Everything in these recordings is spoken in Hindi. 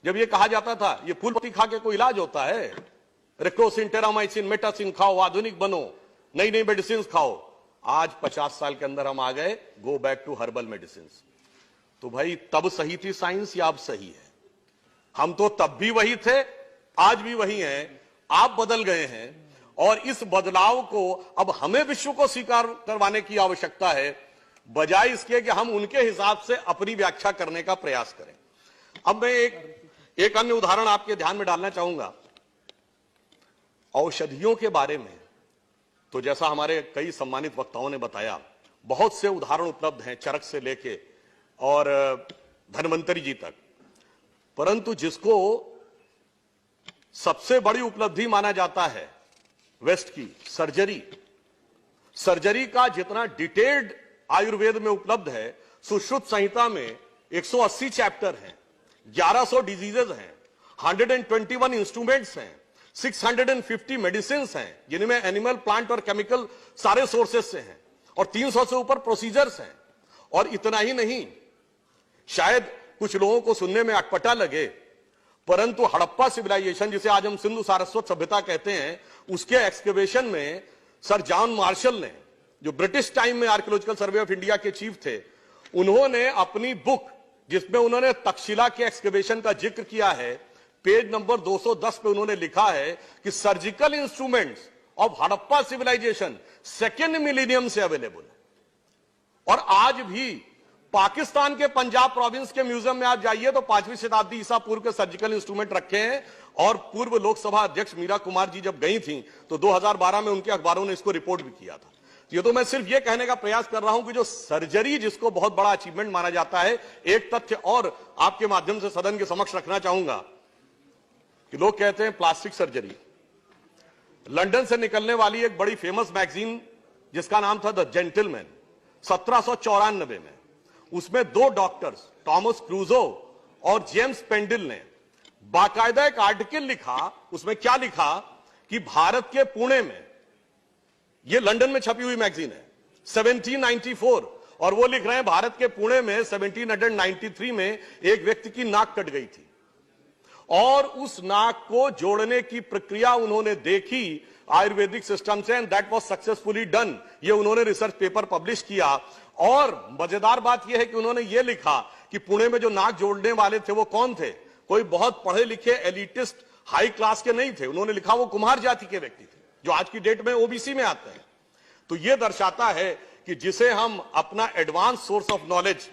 जब ये कहा जाता था ये फूल पत्ती खा के कोई इलाज होता है, रेक्रोसिन, टेरामाइसिन, मेटासिन खाओ, आधुनिक बनो, नई नई मेडिसिन खाओ। आज 50 साल के अंदर हम आ गए go back to herbal medicine. तो भाई तब सही थी साइंस या अब सही है? हम तो तब भी वही थे, आज भी वही हैं, आप बदल गए हैं और इस बदलाव को अब हमें विश्व को स्वीकार करवाने की आवश्यकता है, बजाय इसके कि हम उनके हिसाब से अपनी व्याख्या करने का प्रयास करें। अब मैं एक अन्य उदाहरण आपके ध्यान में डालना चाहूंगा औषधियों के बारे में। तो जैसा हमारे कई सम्मानित वक्ताओं ने बताया, बहुत से उदाहरण उपलब्ध हैं, चरक से लेके और धन्वंतरी जी तक, परंतु जिसको सबसे बड़ी उपलब्धि माना जाता है वेस्ट की, सर्जरी का जितना डिटेल्ड आयुर्वेद में उपलब्ध है, सुश्रुत संहिता में 180 चैप्टर हैं, 1100 डिजीजेज हैं, 121 इंस्ट्रूमेंट्स हैं, 650 मेडिसिन हैं, जिनमें एनिमल, प्लांट और केमिकल सारे सोर्सेस से हैं, और 300 से ऊपर प्रोसीजर्स हैं। और इतना ही नहीं, शायद कुछ लोगों को सुनने में अटपटा लगे, परंतु हड़प्पा सिविलाइजेशन, जिसे आज हम सिंधु सारस्वत सभ्यता कहते हैं, उसके एक्सकवेशन में सर जॉन मार्शल ने, जो ब्रिटिश टाइम में आर्कियोलॉजिकल सर्वे ऑफ इंडिया के चीफ थे, उन्होंने अपनी बुक जिसमें उन्होंने तक्षशिला के एक्सकवेशन का जिक्र किया है, पेज नंबर 210 पे उन्होंने लिखा है कि surgical instruments of Harappa civilisation second millennium से अवेलेबल है। और आज भी पाकिस्तान के पंजाब प्रोविंस के म्यूजियम में आप जाइए तो 5वीं शताब्दी ईसा पूर्व के सर्जिकल इंस्ट्रूमेंट रखे हैं। और पूर्व लोकसभा अध्यक्ष मीरा कुमार जी जब गई थी तो 2012 में उनके अखबारों ने इसको रिपोर्ट भी किया था। ये तो मैं सिर्फ ये कहने का प्रयास कर रहा हूं कि जो सर्जरी, जिसको बहुत बड़ा अचीवमेंट माना जाता है, एक तथ्य और आपके माध्यम से सदन के समक्ष रखना चाहूंगा कि लोग कहते हैं प्लास्टिक सर्जरी। लंदन से निकलने वाली एक बड़ी फेमस मैगजीन जिसका नाम था द जेंटलमैन, 1794 में, उसमें 2 डॉक्टर्स थॉमस क्रूजो और जेम्स पेंडिल ने बाकायदा एक आर्टिकल लिखा। उसमें क्या लिखा कि भारत के पुणे में, यह लंदन में छपी हुई मैगजीन है, 1794, और वो लिख रहे हैं भारत के पुणे में 1793 में एक व्यक्ति की नाक कट गई थी और उस नाक को जोड़ने की प्रक्रिया उन्होंने देखी आयुर्वेदिक सिस्टम से, and that was successfully done. ये उन्होंने रिसर्च पेपर पब्लिश किया। और मजेदार बात यह है कि उन्होंने ये लिखा कि पुणे में जो नाक जोड़ने वाले थे वो कौन थे, कोई बहुत पढ़े लिखे एलिटिस्ट हाई क्लास के नहीं थे। उन्होंने लिखा वो कुम्हार जाति के व्यक्ति थे, जो आज की डेट में ओबीसी में आते हैं। तो यह दर्शाता है कि जिसे हम अपना एडवांस सोर्स ऑफ नॉलेज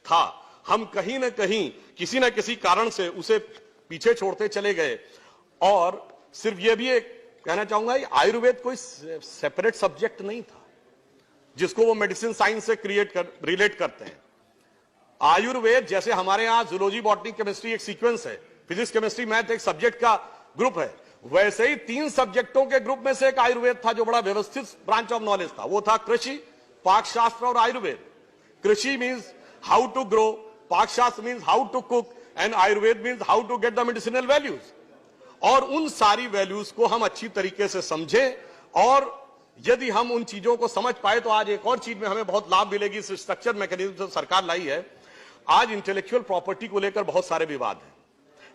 था, हम कहीं ना कहीं किसी ना किसी कारण से उसे पीछे छोड़ते चले गए। और सिर्फ यह भी एक कहना चाहूंगा, आयुर्वेद कोई सेपरेट सब्जेक्ट नहीं था जिसको वो मेडिसिन साइंस से रिलेट करते हैं। आयुर्वेद जैसे हमारे यहां जूलॉजी, बॉटनी, केमिस्ट्री एक सीक्वेंस है, फिजिक्स, केमिस्ट्री, मैथ एक सब्जेक्ट का ग्रुप है, वैसे ही 3 सब्जेक्टों के ग्रुप में से एक आयुर्वेद था जो बड़ा व्यवस्थित ब्रांच ऑफ नॉलेज था। वो था कृषि, पाकशास्त्र और आयुर्वेद। कृषि मीन्स हाउ टू ग्रो, पाकशास्त्र means how to cook, and आयुर्वेद means how to get the medicinal values. और उन सारी वैल्यूज को हम अच्छी तरीके से समझें, और यदि हम उन चीजों को समझ पाए तो आज एक और चीज में हमें बहुत लाभ मिलेगी। इस स्ट्रक्चर मैकेनिज्म सरकार लाई है। आज इंटेलेक्चुअल प्रॉपर्टी को लेकर बहुत सारे विवाद हैं।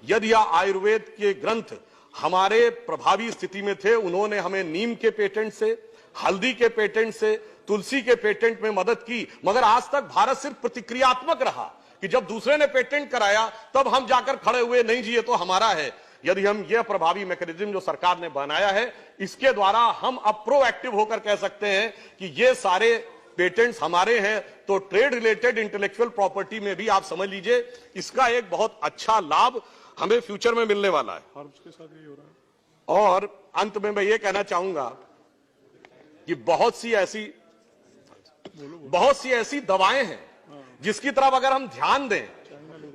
यदि आयुर्वेद के ग्रंथ हमारे प्रभावी स्थिति में थे, उन्होंने हमें नीम के पेटेंट से, हल्दी के पेटेंट से, तुलसी के पेटेंट में मदद की, मगर आज तक भारत सिर्फ प्रतिक्रियात्मक रहा कि जब दूसरे ने पेटेंट कराया तब हम जाकर खड़े हुए, नहीं जी ये तो हमारा है। यदि हम यह प्रभावी मैकेनिज्म जो सरकार ने बनाया है, इसके द्वारा हम अब प्रोएक्टिव होकर कह सकते हैं कि ये सारे पेटेंट्स हमारे हैं, तो ट्रेड रिलेटेड इंटेलेक्चुअल प्रॉपर्टी में भी आप समझ लीजिए इसका एक बहुत अच्छा लाभ हमें फ्यूचर में मिलने वाला है। और उसके साथ ये हो रहा है। और अंत में मैं ये कहना चाहूंगा कि बहुत सी ऐसी दवाएं हैं जिसकी तरफ अगर हम ध्यान दें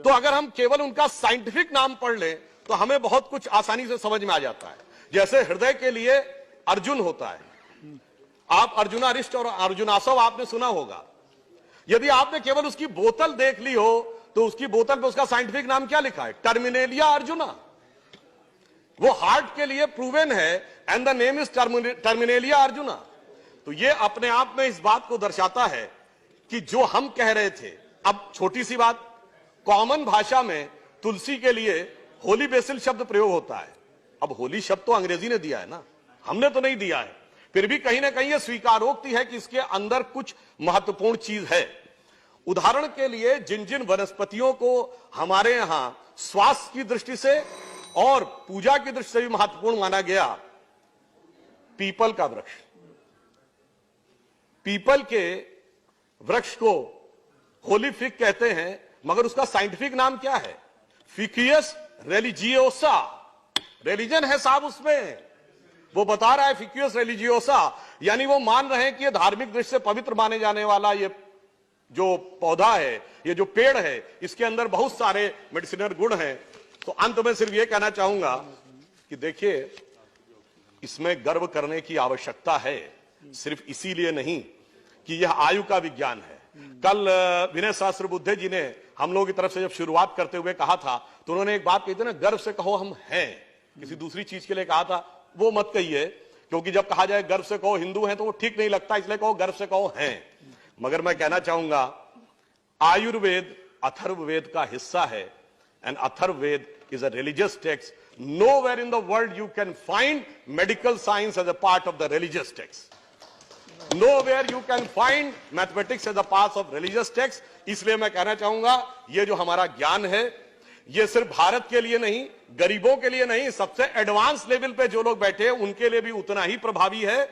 तो अगर हम केवल उनका साइंटिफिक नाम पढ़ लें तो हमें बहुत कुछ आसानी से समझ में आ जाता है। जैसे हृदय के लिए अर्जुन होता है, आप अर्जुनारिष्ट और अर्जुनासव आपने सुना होगा। यदि आपने केवल उसकी बोतल देख ली हो तो उसकी बोतल पे उसका साइंटिफिक नाम क्या लिखा है? टर्मिनेलिया अर्जुना। वो हार्ट के लिए प्रूवन है, and the name is Terminalia arjuna. तो ये अपने आप में इस बात को दर्शाता है कि जो हम कह रहे थे, अब छोटी सी बात, कॉमन भाषा में तुलसी के लिए होली बेसिल शब्द प्रयोग होता है। अब होली शब्द तो अंग्रेजी ने दिया है ना, हमने तो नहीं दिया है। फिर भी कहीं ना कहीं यह स्वीकारोक्ति है कि इसके अंदर कुछ महत्वपूर्ण चीज है। उदाहरण के लिए जिन जिन वनस्पतियों को हमारे यहां स्वास्थ्य की दृष्टि से और पूजा की दृष्टि से भी महत्वपूर्ण माना गया, पीपल का वृक्ष, पीपल के वृक्ष को होली फिग कहते हैं, मगर उसका साइंटिफिक नाम क्या है? फिकियस रिलीजियोसा। रिलीजन है साहब उसमें, वो बता रहा है फिकियस रिलीजियोसा, यानी वो मान रहे हैं कि ये धार्मिक दृष्टि से पवित्र माने जाने वाला ये जो पौधा है, ये जो पेड़ है, इसके अंदर बहुत सारे मेडिसिनल गुण हैं। तो अंत में सिर्फ ये कहना चाहूंगा कि देखिए, इसमें गर्व करने की आवश्यकता है, सिर्फ इसीलिए नहीं कि यह आयु का विज्ञान है। कल विनय सहस्त्र बुद्धे जी ने हम लोगों की तरफ से जब शुरुआत करते हुए कहा था, तो उन्होंने एक बात कही थी ना, गर्व से कहो हम हैं। किसी दूसरी चीज के लिए कहा था, वो मत कहिए, क्योंकि जब कहा जाए गर्व से कहो हिंदू हैं तो वो ठीक नहीं लगता, इसलिए कहो गर्व से कहो हैं। मगर मैं कहना चाहूंगा, आयुर्वेद अथर्ववेद का हिस्सा है, and Atharvaveda is a religious text. Nowhere in the world you can find medical science as a part of the religious text. Nowhere you can find mathematics as a part of religious text. इसलिए मैं कहना चाहूंगा, ये जो हमारा ज्ञान है, ये सिर्फ भारत के लिए नहीं, गरीबों के लिए नहीं, सबसे एडवांस लेवल पे जो लोग बैठे हैं उनके लिए भी उतना ही प्रभावी है,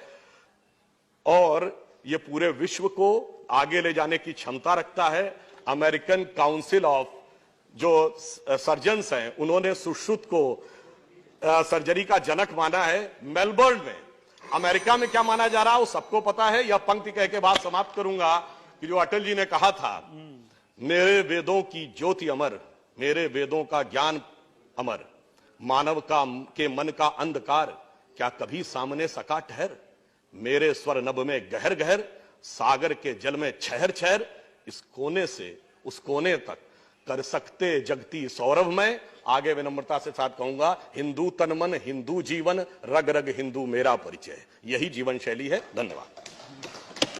और ये पूरे विश्व को आगे ले जाने की क्षमता रखता है। अमेरिकन काउंसिल ऑफ जो सर्जन्स हैं, उन्होंने सुश्रुत को सर्जरी का जनक माना है। मेलबर्न में, अमेरिका में क्या माना जा रहा है वो सबको पता है। यह पंक्ति कह के बात समाप्त करूंगा कि जो अटल जी ने कहा था, मेरे वेदों की ज्योति अमर, मेरे वेदों का ज्ञान अमर, मानव का के मन का अंधकार क्या कभी सामने सका ठहर, मेरे स्वर नभ में गहर गहर, सागर के जल में छहर छहर, इस कोने से उस कोने तक कर सकते जगती सौरभ में। आगे विनम्रता से साथ कहूंगा, हिंदू तन मन, हिंदू जीवन, रग रग हिंदू मेरा परिचय, यही जीवन शैली है। धन्यवाद।